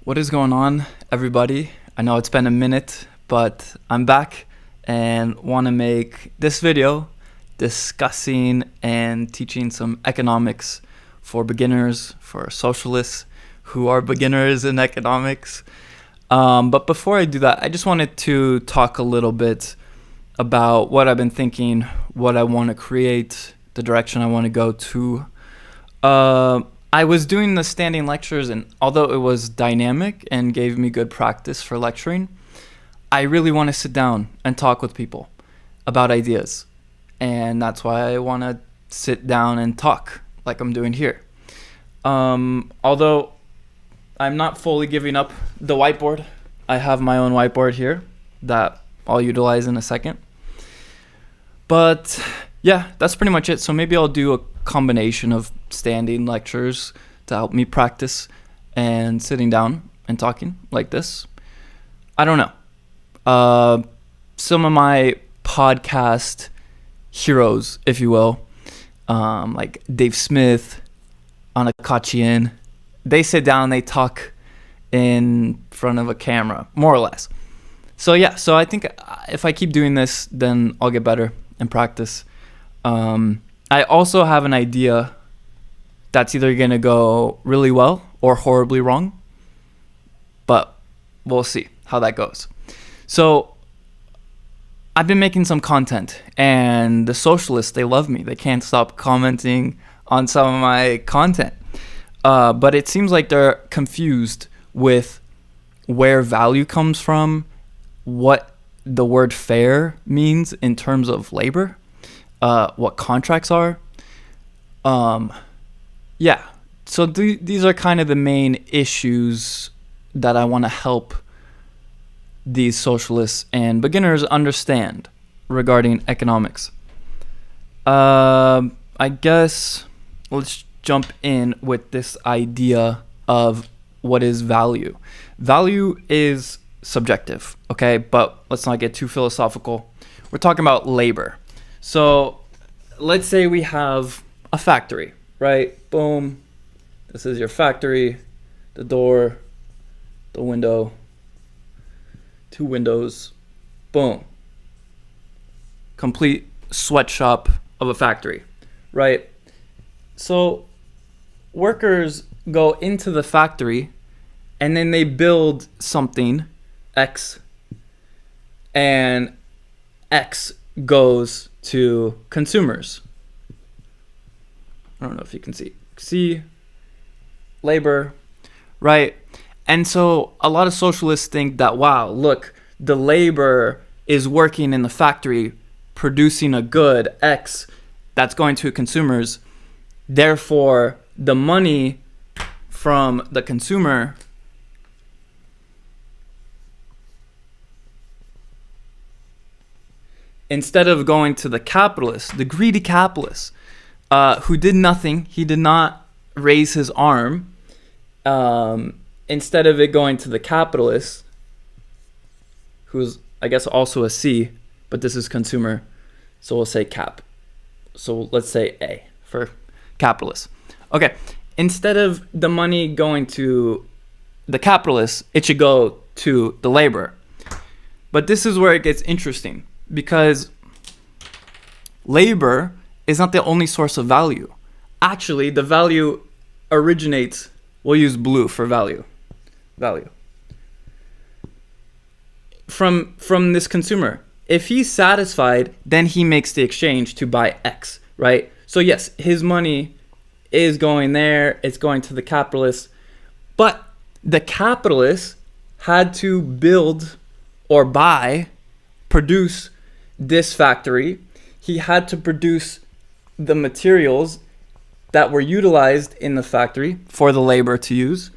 What is going on, everybody? I know it's been a minute, but I'm back and want to make this video discussing and teaching some economics for beginners, for socialists who are beginners in economics. But before I do that, I just wanted to talk a little bit about what I've been thinking, what I want to create, the direction I want to go to. I was doing the standing lectures, and although it was dynamic and gave me good practice for lecturing, I really want to sit down and talk with people about ideas. And that's why I want to sit down and talk like I'm doing here. Although I'm not fully giving up the whiteboard. I have my own whiteboard here that I'll utilize in a second. But yeah, that's pretty much it. So maybe I'll do a combination of standing lectures to help me practice and sitting down and talking like this. I don't know. Some of my podcast heroes, if you will, like Dave Smith, Anna Kachian, they sit down, they talk in front of a camera, more or less. So yeah, so I think if I keep doing this, then I'll get better and practice. I also have an idea that's either going to go really well or horribly wrong, but we'll see how that goes. So I've been making some content, and the socialists, they love me. They can't stop commenting on some of my content. But it seems like they're confused with where value comes from, what the word fair means in terms of labor, what contracts are. Yeah, so these are kind of the main issues that I want to help these socialists and beginners understand regarding economics. I guess let's jump in with this idea of what is value. Value is subjective, okay? But let's not get too philosophical. We're talking about labor. So let's say we have a factory, right? Boom. This is your factory, the door, the window, 2 windows, boom. Complete sweatshop of a factory, right? So workers go into the factory and then they build something, X, and X goes to consumers. I don't know if you can see labor, right? And so a lot of socialists think that, wow, look, the labor is working in the factory producing a good X that's going to consumers. Therefore, the money from the consumer instead of going to the capitalist, the greedy capitalist, who did nothing, he did not raise his arm, instead of it going to the capitalist, who's, I guess, also a C, but this is consumer, so we'll say cap. So let's say A for capitalist. Okay, instead of the money going to the capitalist, it should go to the laborer. But this is where it gets interesting, because labor is not the only source of value. Actually, the value originates, we'll use blue for value, from this consumer. If he's satisfied, then he makes the exchange to buy X, right? So yes, his money is going there, it's going to the capitalist, but the capitalist had to build or produce this factory. He had to produce the materials that were utilized in the factory for the labor to use.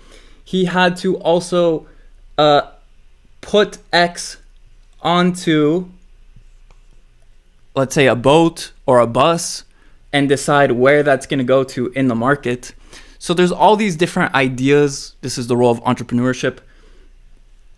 He had to also put X onto, let's say, a boat or a bus and decide where that's going to go to in the market. So there's all these different ideas. This is the role of entrepreneurship.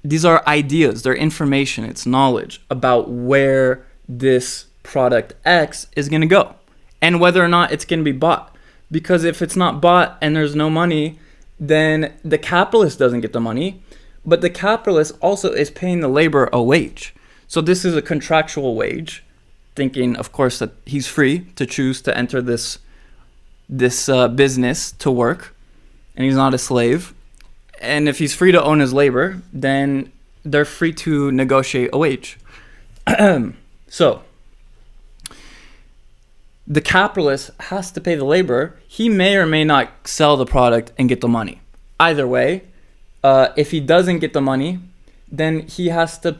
These are ideas, they're information, it's knowledge about where this product X is going to go and whether or not it's going to be bought. Because if it's not bought and there's no money, then the capitalist doesn't get the money, but the capitalist also is paying the labor a wage. So this is a contractual wage, thinking, of course, that he's free to choose to enter this business to work, and he's not a slave. And if he's free to own his labor, then they're free to negotiate a wage. So the capitalist has to pay the labor. He may or may not sell the product and get the money. Either way, if he doesn't get the money, then he has to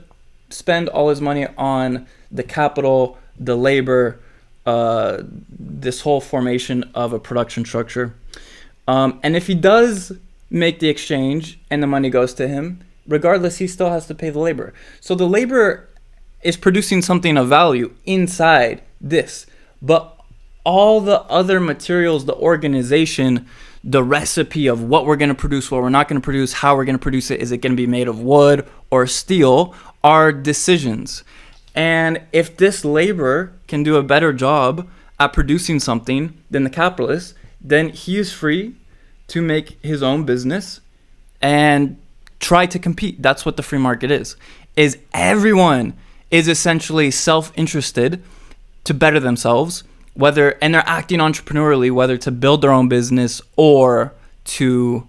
spend all his money on the capital, the labor, this whole formation of a production structure. And if he does make the exchange and the money goes to him, regardless, he still has to pay the labor. So the labor is producing something of value inside this, but all the other materials, the organization, the recipe of what we're going to produce, what we're not going to produce, how we're going to produce it, is it going to be made of wood or steel, are decisions. And if this labor can do a better job at producing something than the capitalist, then he is free to make his own business and try to compete. That's what the free market is everyone is essentially self-interested to better themselves, and they're acting entrepreneurially, whether to build their own business or to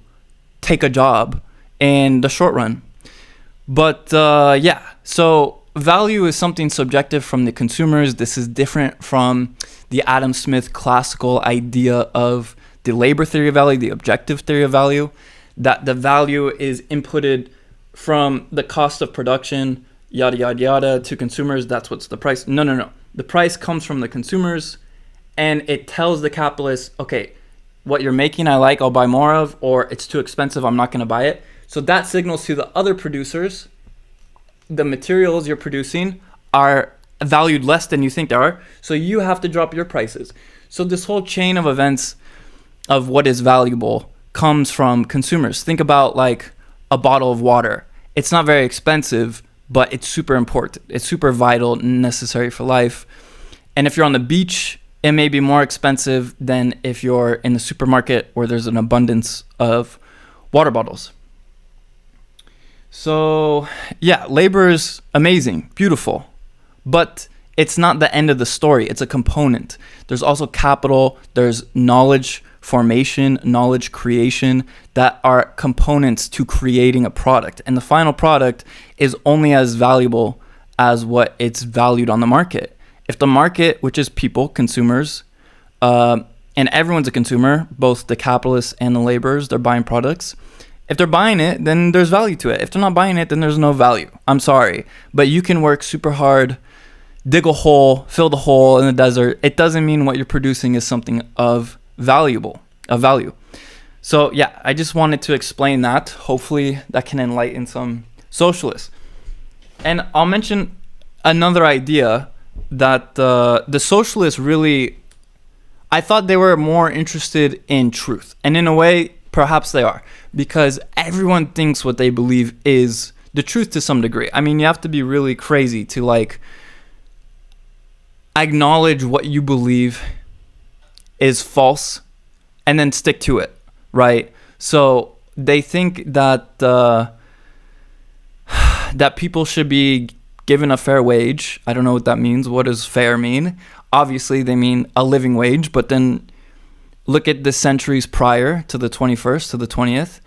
take a job in the short run. But so value is something subjective from the consumers. This is different from the Adam Smith classical idea of the labor theory of value, the objective theory of value, that the value is inputted from the cost of production, yada, yada, yada, to consumers. That's what's the price. No. The price comes from the consumers, and it tells the capitalist, okay, what you're making I like, I'll buy more of, or it's too expensive, I'm not going to buy it. So that signals to the other producers, the materials you're producing are valued less than you think they are, so you have to drop your prices. So this whole chain of events of what is valuable comes from consumers. Think about like a bottle of water. It's not very expensive, but it's super important. It's super vital, necessary for life. And if you're on the beach, it may be more expensive than if you're in the supermarket where there's an abundance of water bottles. So yeah, labor is amazing, beautiful, but it's not the end of the story. It's a component. There's also capital, there's knowledge formation, knowledge creation, that are components to creating a product. And the final product is only as valuable as what it's valued on the market. If the market, which is people, consumers, and everyone's a consumer, both the capitalists and the laborers, they're buying products. If they're buying it, then there's value to it. If they're not buying it, then there's no value. I'm sorry, but you can work super hard, dig a hole, fill the hole in the desert. It doesn't mean what you're producing is something of value. So yeah, I just wanted to explain that. Hopefully that can enlighten some socialists. And I'll mention another idea that the socialists really, I thought they were more interested in truth. And in a way, perhaps they are, because everyone thinks what they believe is the truth to some degree. I mean, you have to be really crazy to like acknowledge what you believe is false and then stick to it, right? So they think that that people should be given a fair wage. I don't know what that means. What does fair mean? Obviously, they mean a living wage, but then look at the centuries prior to the 21st, to the 20th.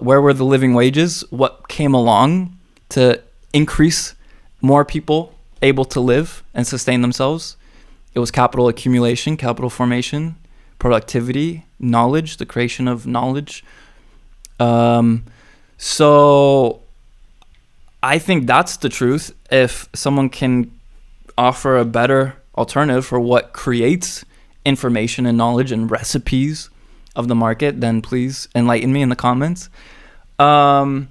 Where were the living wages? What came along to increase more people able to live and sustain themselves? It was capital accumulation, capital formation, productivity, knowledge, the creation of knowledge. So I think that's the truth. If someone can offer a better alternative for what creates information and knowledge and recipes of the market, then please enlighten me in the comments. But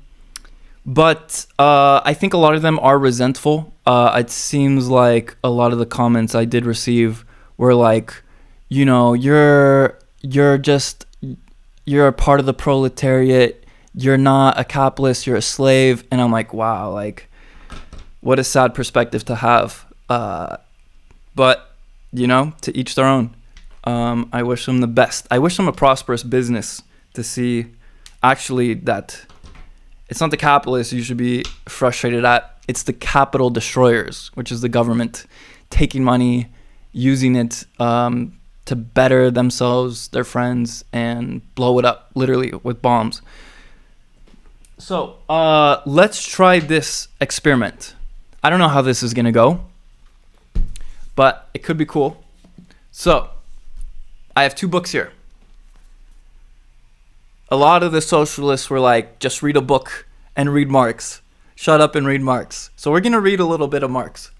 I think a lot of them are resentful. It seems like a lot of the comments I did receive were like, you know, you're a part of the proletariat. You're not a capitalist, you're a slave. And I'm like, wow, like what a sad perspective to have. But, you know, to each their own. I wish them the best. I wish them a prosperous business to see actually that it's not the capitalists you should be frustrated at. It's the capital destroyers, which is the government taking money, using it to better themselves, their friends, and blow it up literally with bombs. So let's try this experiment. I don't know how this is going to go, but it could be cool. So I have 2 books here. A lot of the socialists were like, just read a book and read Marx. Shut up and read Marx. So we're going to read a little bit of Marx.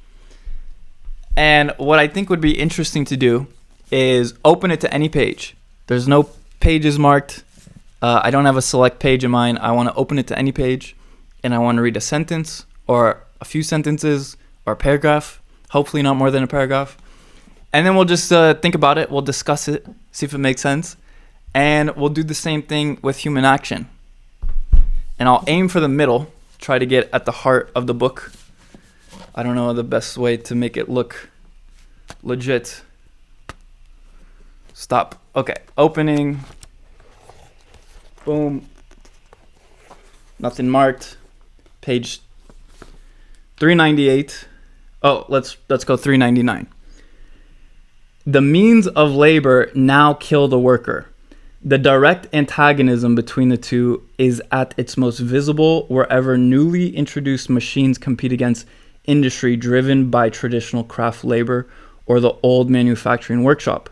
And what I think would be interesting to do is open it to any page. There's no pages marked. I don't have a select page in mind. I want to open it to any page, and I want to read a sentence or a few sentences or a paragraph, hopefully not more than a paragraph. And then we'll just think about it. We'll discuss it, see if it makes sense. And we'll do the same thing with human action. And I'll aim for the middle, try to get at the heart of the book. I don't know the best way to make it look legit. Stop. Okay, opening. Boom. Nothing marked. Page 398. Oh, let's go 399. The means of labor now kill the worker. The direct antagonism between the two is at its most visible wherever newly introduced machines compete against industry driven by traditional craft labor or the old manufacturing workshop.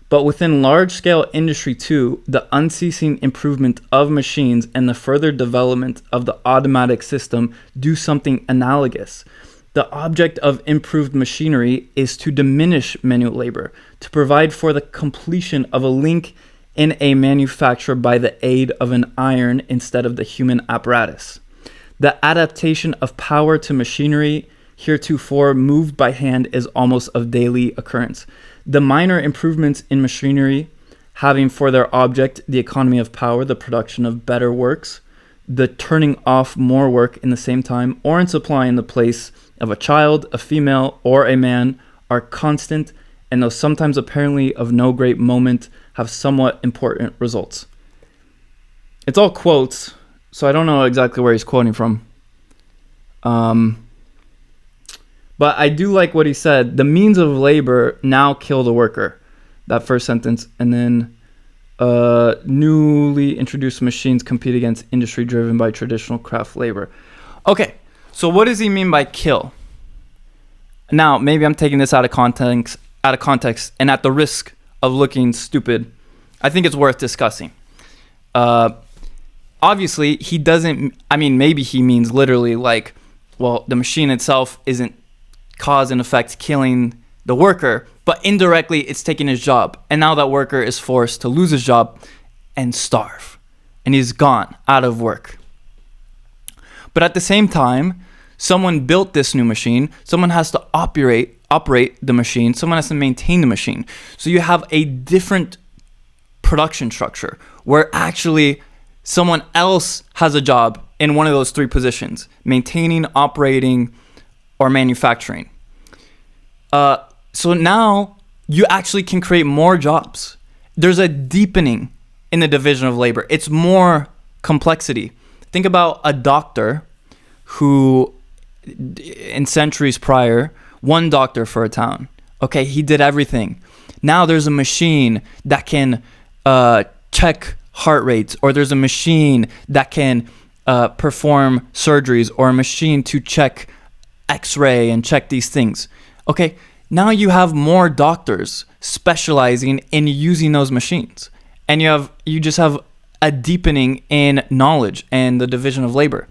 But within large-scale industry too, the unceasing improvement of machines and the further development of the automatic system do something analogous. The object of improved machinery is to diminish manual labor, to provide for the completion of a link in a manufacture by the aid of an iron instead of the human apparatus. The adaptation of power to machinery heretofore moved by hand is almost of daily occurrence. The minor improvements in machinery having for their object the economy of power, the production of better works, the turning off more work in the same time, or in supplying the place of a child, a female, or a man, are constant, and though sometimes apparently of no great moment, have somewhat important results. It's all quotes, so I don't know exactly where he's quoting from. But I do like what he said. The means of labor now kill the worker. That first sentence. And then newly introduced machines compete against industry driven by traditional craft labor. Okay, so what does he mean by kill? Now, maybe I'm taking this out of context, and at the risk of looking stupid, I think it's worth discussing. Obviously, he doesn't, maybe he means literally like, well, the machine itself isn't cause and effect killing the worker, but indirectly it's taking his job. And now that worker is forced to lose his job and starve. And he's gone out of work. But at the same time, someone built this new machine. Someone has to operate the machine. Someone has to maintain the machine. So you have a different production structure where actually someone else has a job in one of those 3 positions: maintaining, operating, or manufacturing. So now you actually can create more jobs. There's a deepening in the division of labor. It's more complexity. Think about a doctor who, in centuries prior, one doctor for a town. Okay, he did everything. Now there's a machine that can check heart rates, or there's a machine that can perform surgeries, or a machine to check X-ray and check these things. Okay, now you have more doctors specializing in using those machines, and you just have a deepening in knowledge and the division of labor.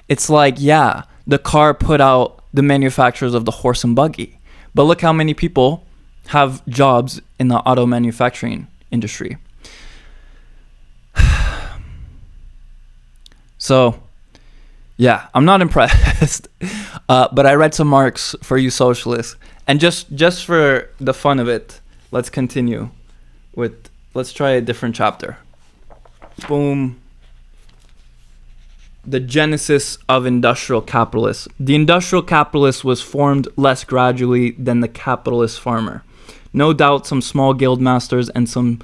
It's like, yeah, the car put out the manufacturers of the horse and buggy, but look how many people have jobs in the auto manufacturing industry. So, yeah, I'm not impressed, but I read some Marx for you socialists. And just for the fun of it, let's continue let's try a different chapter. Boom. The genesis of industrial capitalists. The industrial capitalist was formed less gradually than the capitalist farmer. No doubt some small guild masters and some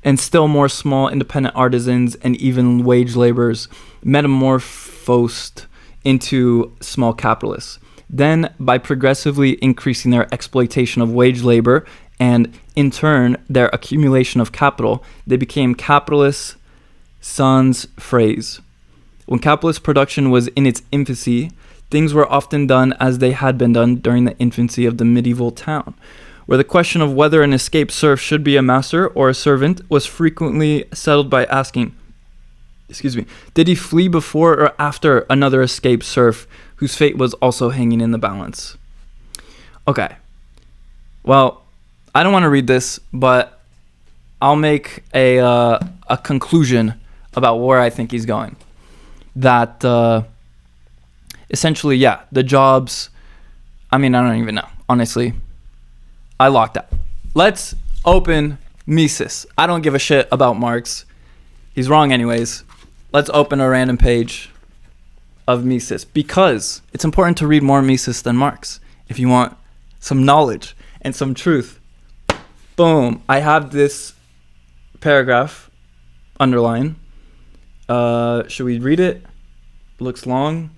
and still more small independent artisans and even wage laborers metamorphosed into small capitalists. Then, by progressively increasing their exploitation of wage labor and, in turn, their accumulation of capital, they became capitalists sans phrase. When capitalist production was in its infancy, things were often done as they had been done during the infancy of the medieval town, where the question of whether an escaped serf should be a master or a servant was frequently settled by asking, did he flee before or after another escaped serf whose fate was also hanging in the balance? Okay, well, I don't want to read this, but I'll make a conclusion about where I think he's going. That essentially, yeah, the jobs, I don't even know, honestly. I locked out. Let's open Mises. I don't give a shit about Marx. He's wrong anyways. Let's open a random page of Mises, because it's important to read more Mises than Marx if you want some knowledge and some truth. Boom. I have this paragraph underlined. Should we read it? Looks long.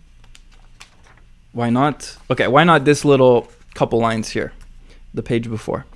Why not? Okay, why not this little couple lines here, the page before.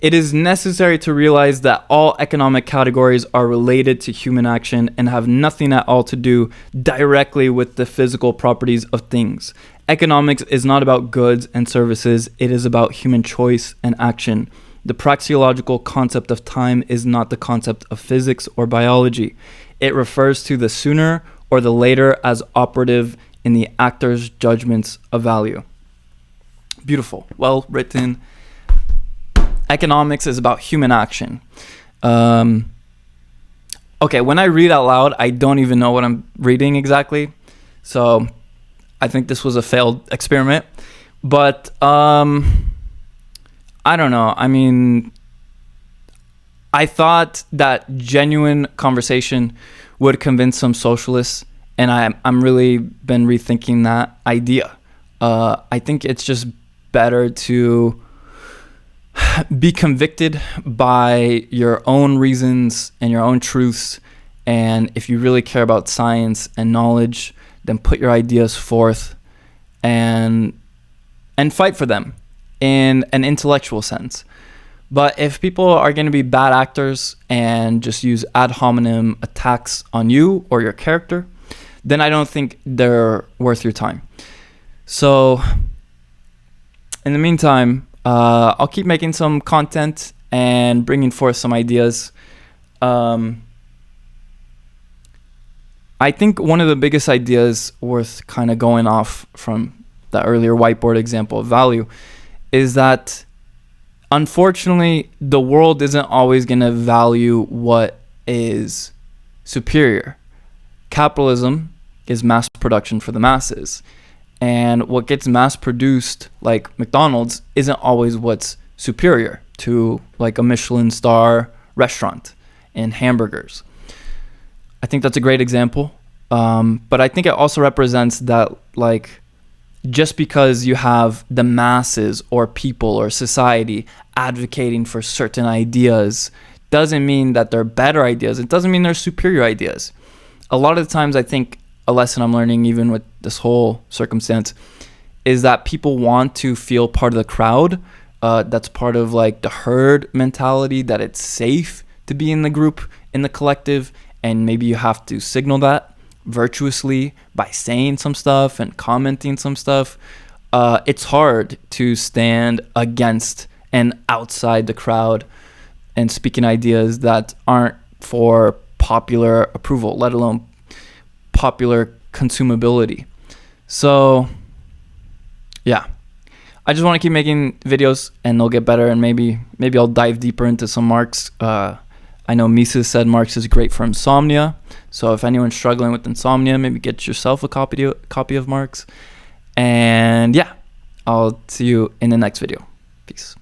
It is necessary to realize that all economic categories are related to human action and have nothing at all to do directly with the physical properties of things. Economics is not about goods and services, it is about human choice and action. The praxeological concept of time is not the concept of physics or biology. It refers to the sooner or the later as operative in the actor's judgments of value. Beautiful, well written. Economics is about human action. Okay, when I read out loud, I don't even know what I'm reading exactly. So I think this was a failed experiment. But I don't know. I thought that genuine conversation would convince some socialists, and I'm really been rethinking that idea. I think it's just better to be convicted by your own reasons and your own truths, and if you really care about science and knowledge, then put your ideas forth and fight for them in an intellectual sense. But if people are going to be bad actors and just use ad hominem attacks on you or your character, then I don't think they're worth your time. So in the meantime, I'll keep making some content and bringing forth some ideas. I think one of the biggest ideas worth kind of going off from the earlier whiteboard example of value is that unfortunately the world isn't always going to value what is superior. Capitalism is mass production for the masses. And what gets mass produced, like McDonald's, isn't always what's superior to like a Michelin star restaurant and hamburgers. I think that's a great example. But I think it also represents that like just because you have the masses or people or society advocating for certain ideas doesn't mean that they're better ideas. It doesn't mean they're superior ideas. A lot of the times I think a lesson I'm learning even with this whole circumstance is that people want to feel part of the crowd. That's part of like the herd mentality, that it's safe to be in the group, in the collective, and maybe you have to signal that virtuously by saying some stuff and commenting some stuff. It's hard to stand against and outside the crowd and speaking ideas that aren't for popular approval, let alone popular consumability. So yeah, I just want to keep making videos and they'll get better, and maybe I'll dive deeper into some Marx. I know Mises said Marx is great for insomnia, so if anyone's struggling with insomnia, maybe get yourself a copy of Marx. And yeah, I'll see you in the next video. Peace.